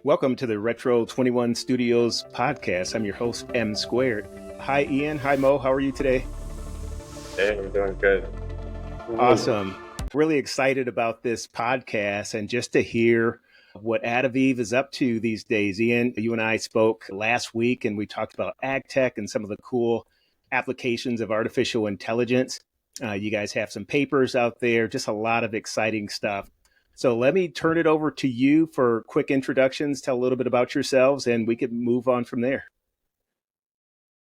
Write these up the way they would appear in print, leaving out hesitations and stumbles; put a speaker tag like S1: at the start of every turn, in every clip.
S1: Welcome to the Retro 21 Studios podcast. I'm your host, M Squared. Hi, Ian. Hi, Mo. How are you today?
S2: Hey, I'm doing good.
S1: Awesome. Really excited about this podcast and just to hear what Adaviv is up to these days. Ian, you and I spoke last week and we talked about ag tech and some of the cool applications of artificial intelligence. You guys have some papers out there, just a lot of exciting stuff. So let me turn it over to you for quick introductions, tell a little bit about yourselves, and we could move on from there.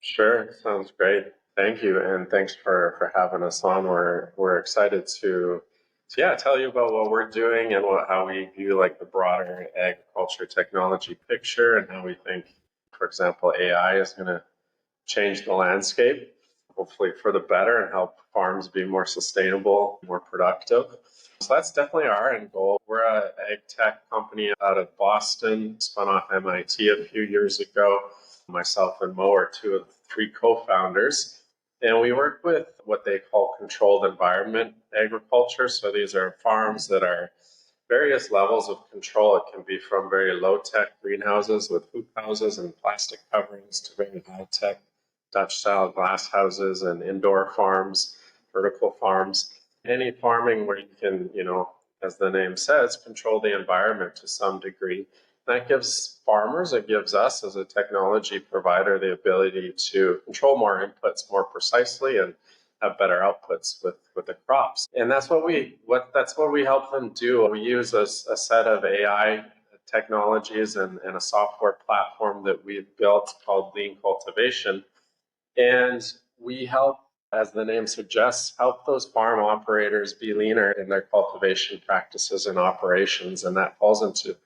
S2: Sure, sounds great. Thank you, and thanks for having us on. We're excited to tell you about what we're doing and how we view like the broader agriculture technology picture and how we think, for example, AI is going to change the landscape, hopefully for the better, and help farms be more sustainable, more productive. So that's definitely our end goal. We're an ag tech company out of Boston, spun off MIT a few years ago. Myself and Mo are two of the three co-founders. And we work with what they call controlled environment agriculture. So these are farms that are various levels of control. It can be from very low-tech greenhouses with hoop houses and plastic coverings to very high-tech Dutch-style glass houses and indoor farms, vertical farms. Any farming where you can, as the name says, control the environment to some degree. That gives farmers, it gives us as a technology provider the ability to control more inputs more precisely and have better outputs with the crops. And that's what we help them do. We use a set of AI technologies and a software platform that we've built called Lean Cultivation. And we help, as the name suggests, help those farm operators be leaner in their cultivation practices and operations. And that falls into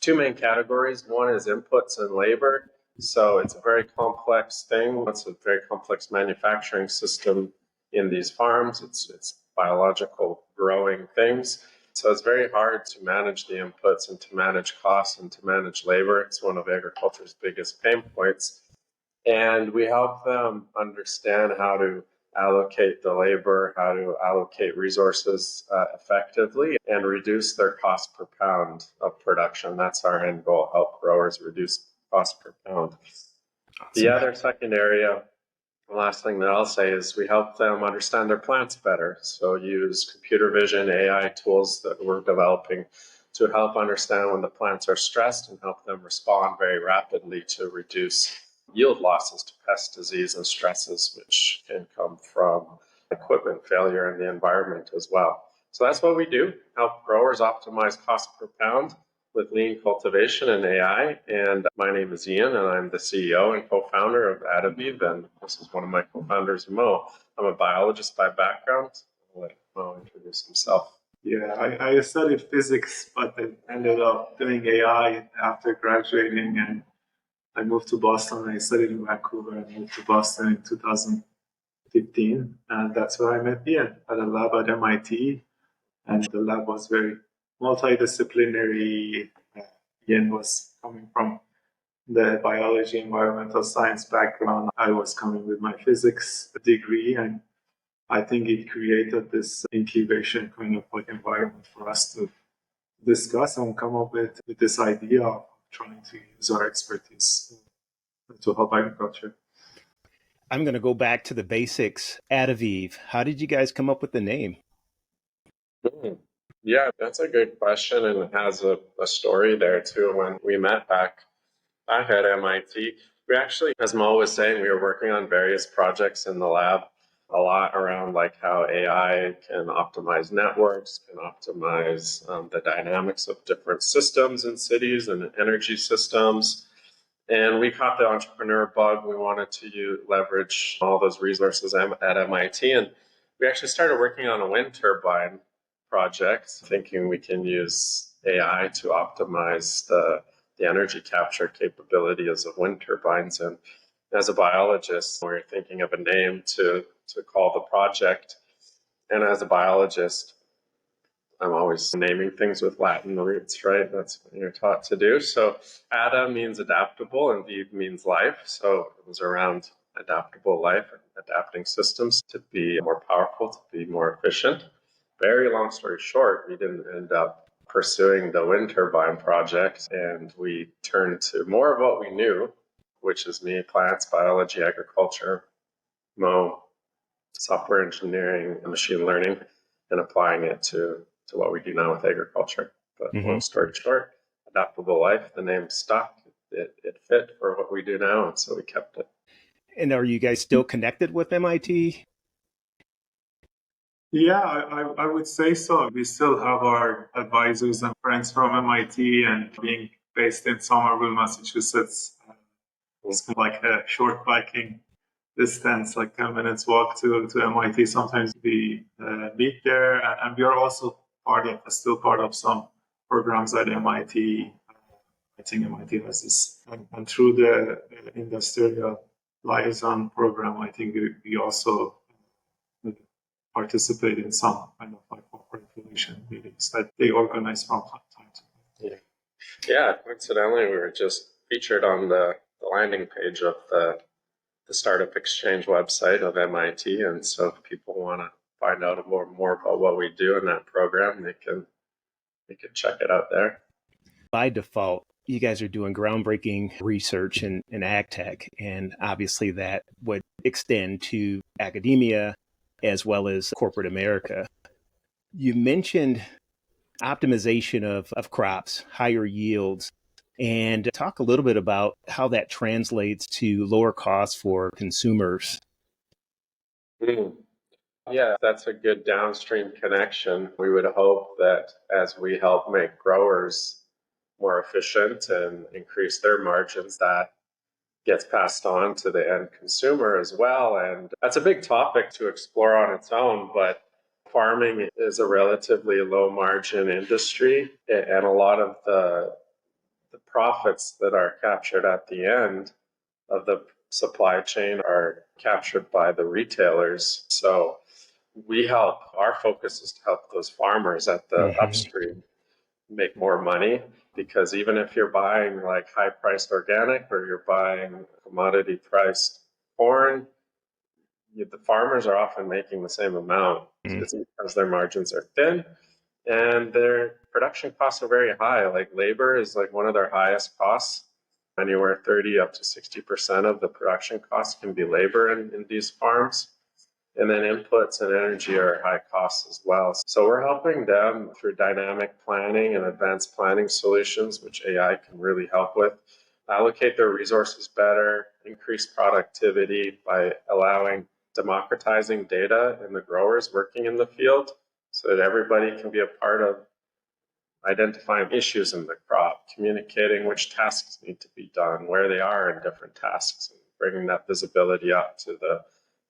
S2: two main categories. One is inputs and labor. So it's a very complex thing. It's a very complex manufacturing system in these farms. It's biological growing things. So it's very hard to manage the inputs and to manage costs and to manage labor. It's one of agriculture's biggest pain points. And we help them understand how to allocate the labor, how to allocate resources effectively, and reduce their cost per pound of production. That's our end goal, help growers reduce cost per pound. Awesome. The other second area, the last thing that I'll say is we help them understand their plants better. So use computer vision, AI tools that we're developing to help understand when the plants are stressed and help them respond very rapidly to reduce yield losses to pest disease and stresses, which can come from equipment failure in the environment as well. So that's what we do, help growers optimize cost per pound with lean cultivation and AI. And my name is Ian, and I'm the CEO and co-founder of Adaviv, and this is one of my co-founders, Mo. I'm a biologist by background. I'll let Mo introduce himself.
S3: Yeah, I studied physics, but I ended up doing AI after graduating, and I moved to Boston. I studied in Vancouver and moved to Boston in 2015. And that's where I met Ian at a lab at MIT. And the lab was very multidisciplinary. Ian was coming from the biology, environmental science background. I was coming with my physics degree. And I think it created this incubation kind of like environment for us to discuss and come up with this idea of trying to use our expertise to help agriculture.
S1: I'm going to go back to the basics. Adaviv, how did you guys come up with the name?
S2: Yeah, that's a good question, and it has a story there too. When we met back at MIT, we actually, as Mo was saying, we were working on various projects in the lab, a lot around like how AI can optimize networks, can optimize the dynamics of different systems in cities and energy systems. And we caught the entrepreneur bug. We wanted to leverage all those resources at MIT. And we actually started working on a wind turbine project, thinking we can use AI to optimize the energy capture capabilities of wind turbines. And as a biologist, we were thinking of a name to call the project. And as a biologist, I'm always naming things with Latin roots, right? That's what you're taught to do. So Ada means adaptable and Viv means life. So it was around adaptable life, adapting systems to be more powerful, to be more efficient. Very long story short, we didn't end up pursuing the wind turbine project, and we turned to more of what we knew, which is me, plants, biology, agriculture, Moe, software engineering, and machine learning, and applying it to what we do now with agriculture. But long story short, adaptable life, the name stuck. It fit for what we do now, and so we kept it.
S1: And are you guys still connected with MIT?
S3: Yeah, I would say so. We still have our advisors and friends from MIT, and being based in Somerville, Massachusetts, it's kind of like a short biking distance, like 10 minutes walk to MIT. Sometimes we meet there, and we are also still part of some programs at MIT. I think MIT has this, and through the industrial liaison program, I think we also participate in some kind of like corporate relation meetings that they organize from time to time.
S2: Yeah, coincidentally, we were just featured on the landing page of the Startup Exchange website of MIT, and so if people want to find out more about what we do in that program, they can check it out there.
S1: By default, you guys are doing groundbreaking research in ag tech, and obviously that would extend to academia as well as corporate America. You mentioned optimization of crops, higher yields, and talk a little bit about how that translates to lower costs for consumers.
S2: Yeah, that's a good downstream connection. We would hope that as we help make growers more efficient and increase their margins, that gets passed on to the end consumer as well. And that's a big topic to explore on its own, but farming is a relatively low margin industry, and a lot of the profits that are captured at the end of the supply chain are captured by the retailers. So our focus is to help those farmers at the upstream make more money, because even if you're buying like high priced organic or you're buying commodity priced corn, the farmers are often making the same amount. It's because their margins are thin and their production costs are very high. Like labor is like one of their highest costs. Anywhere 30 up to 60% of the production costs can be labor in these farms. And then inputs and energy are high costs as well. So we're helping them through dynamic planning and advanced planning solutions, which AI can really help with, allocate their resources better, increase productivity by democratizing data in the growers working in the field so that everybody can be a part of identifying issues in the crop, communicating which tasks need to be done, where they are in different tasks, and bringing that visibility up to the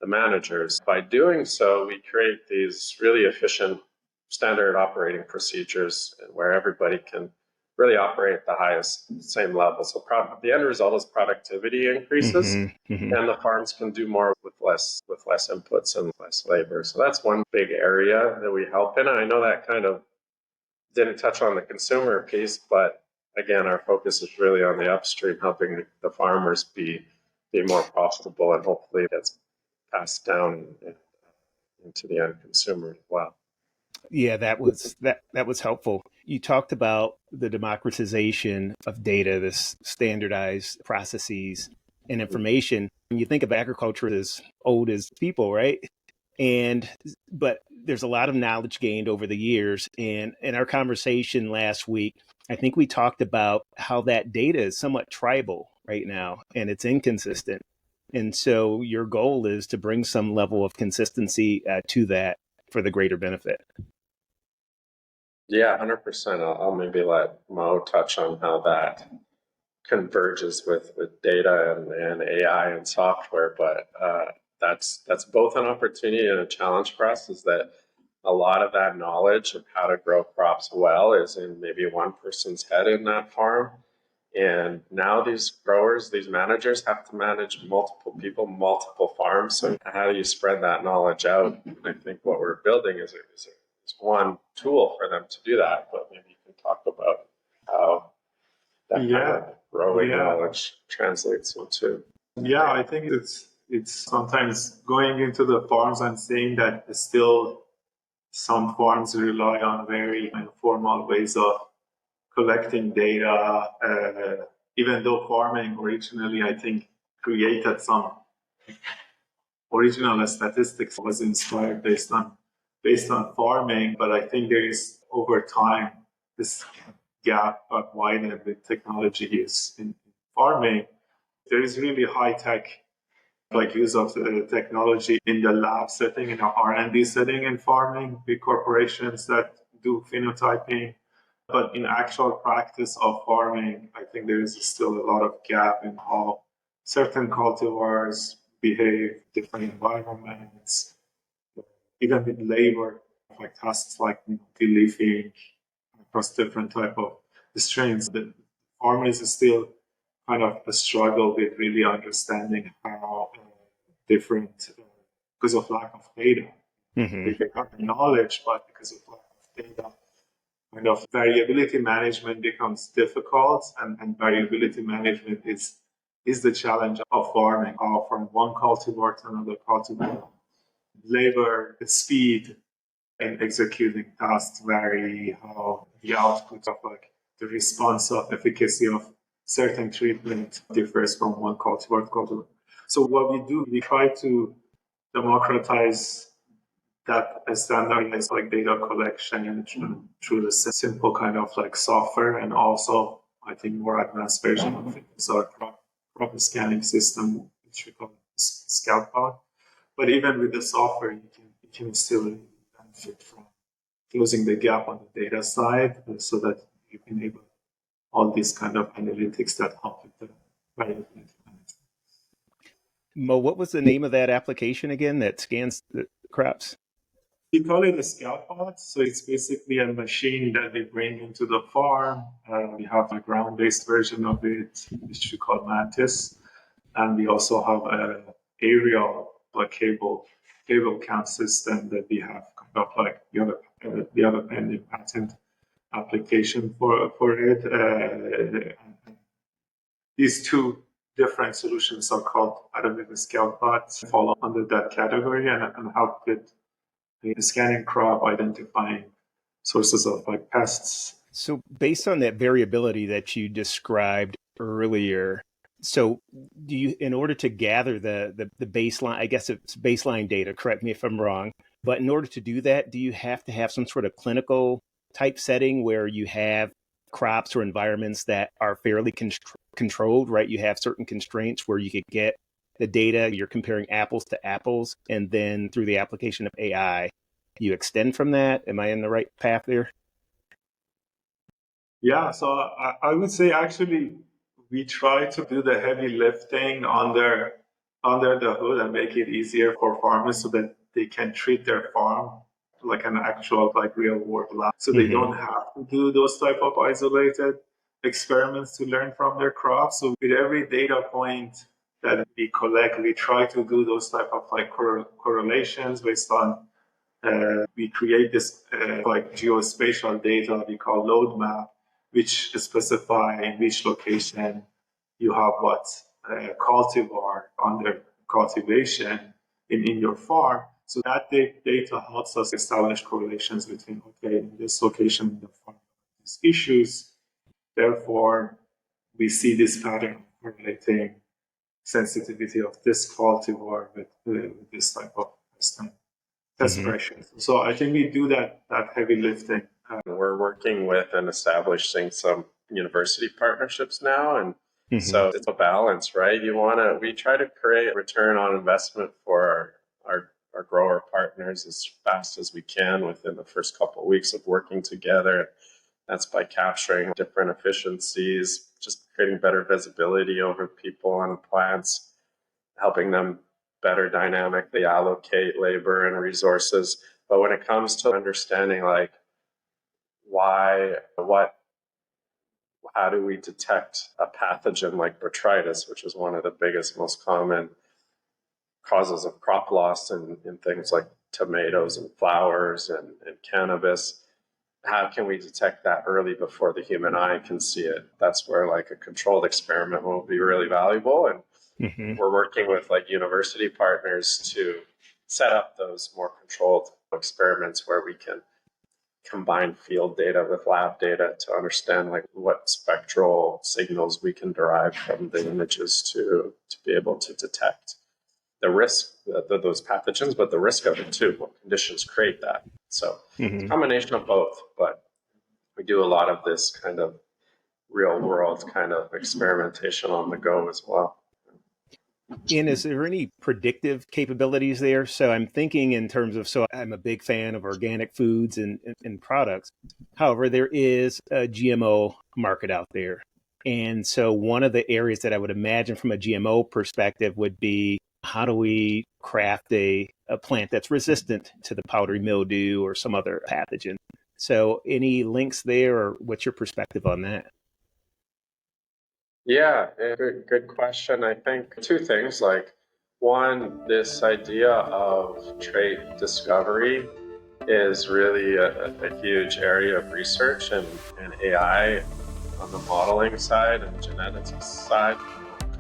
S2: managers. By doing so, we create these really efficient standard operating procedures where everybody can really operate at the highest, same level. So the end result is productivity increases, and the farms can do more with less inputs and less labor. So that's one big area that we help in. And I know that kind of didn't touch on the consumer piece, but again, our focus is really on the upstream, helping the farmers be more profitable, and hopefully it gets passed down into the end consumer as well.
S1: Yeah, that was helpful. You talked about the democratization of data, this standardized processes and information. When you think of agriculture as old as people, right? But there's a lot of knowledge gained over the years. And in our conversation last week, I think we talked about how that data is somewhat tribal right now and it's inconsistent. And so your goal is to bring some level of consistency to that for the greater benefit.
S2: Yeah, 100%. I'll maybe let Mo touch on how that converges with data and AI and software, but that's both an opportunity and a challenge for us. Is that a lot of that knowledge of how to grow crops well is in maybe one person's head in that farm, and now these growers, these managers have to manage multiple people, multiple farms. So how do you spread that knowledge out? I think what we're building is one tool for them to do that, but maybe you can talk about how that kind of growing knowledge translates into.
S3: Yeah, I think it's sometimes going into the farms and seeing that still some farms rely on very informal ways of collecting data, even though farming originally, I think, created some original statistics was inspired based on farming, but I think there is over time this gap got widened with technology use in farming. There is really high tech like use of the technology in the lab setting, in an R&D setting in farming, big corporations that do phenotyping. But in actual practice of farming, I think there is still a lot of gap in how certain cultivars behave, different environments, even with labor, like tasks like de-leafing across different type of strains. The farmers is still kind of a struggle with really understanding how different, because of lack of data.
S1: Mm-hmm.
S3: They have the knowledge, but because of lack of data, kind of variability management becomes difficult, and variability management is the challenge of farming, how from one cultivar to another cultivar. Labor, the speed in executing tasks vary, how the output of like the response of efficacy of certain treatment differs from one cultivar to cultivar. So what we do, we try to democratize that standardized like data collection through the simple kind of like software, and also I think more advanced version of it is our crop scanning system, which we call ScoutPod. But even with the software, you can still benefit from closing the gap on the data side, so that you enable all these kind of analytics that help with the variability management.
S1: Mo, what was the name of that application again that scans the crops?
S3: We call it a ScoutBot. So it's basically a machine that we bring into the farm. We have a ground-based version of it, which we call Mantis. And we also have an aerial like cable cam system that we have kind of like we have a pending patent application for it. These two different solutions are called Adaviv ScoutBots, fall under that category, and help with scanning crop, identifying sources of like pests.
S1: So based on that variability that you described earlier, so do you, in order to gather the baseline, I guess it's baseline data, correct me if I'm wrong, but in order to do that, do you have to have some sort of clinical type setting where you have crops or environments that are fairly controlled, right? You have certain constraints where you could get the data, you're comparing apples to apples, and then through the application of AI, you extend from that. Am I in the right path there?
S3: Yeah, so I would say actually we try to do the heavy lifting under the hood and make it easier for farmers so that they can treat their farm like an actual like real world lab. So they don't have to do those type of isolated experiments to learn from their crops. So with every data point that we collect, we try to do those type of like correlations based on we create this like geospatial data we call load map, which specify in which location you have what cultivar under cultivation in your farm. So that data helps us establish correlations between, okay, in this location in the farm, these issues. Therefore, we see this pattern correlating sensitivity of this cultivar with this type of desperation. So I think we do that heavy lifting.
S2: We're working with and establishing some university partnerships now, and so it's a balance, right? We try to create a return on investment for our grower partners as fast as we can within the first couple of weeks of working together. That's by capturing different efficiencies, just creating better visibility over people and plants, helping them better dynamically allocate labor and resources. But when it comes to understanding like how do we detect a pathogen like botrytis, which is one of the biggest, most common causes of crop loss in things like tomatoes and flowers and cannabis? How can we detect that early before the human eye can see it? That's where like a controlled experiment will be really valuable. And we're working with like university partners to set up those more controlled experiments where we can combine field data with lab data to understand like what spectral signals we can derive from the images to be able to detect the risk, those pathogens, but the risk of it too, what conditions create that. So it's a combination of both, but we do a lot of this kind of real world kind of experimentation on the go as well.
S1: Ian, is there any predictive capabilities there? So I'm thinking in terms of, so I'm a big fan of organic foods and products. However, there is a GMO market out there. And so one of the areas that I would imagine from a GMO perspective would be, how do we craft a plant that's resistant to the powdery mildew or some other pathogen? So any links there, or what's your perspective on that?
S2: Yeah, good question. I think two things. Like, one, this idea of trait discovery is really a huge area of research, and AI on the modeling side and genetics side,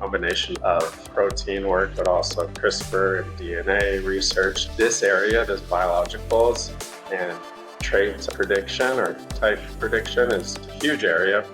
S2: combination of protein work, but also CRISPR and DNA research. This area, this biologicals and trait prediction or type prediction, is a huge area.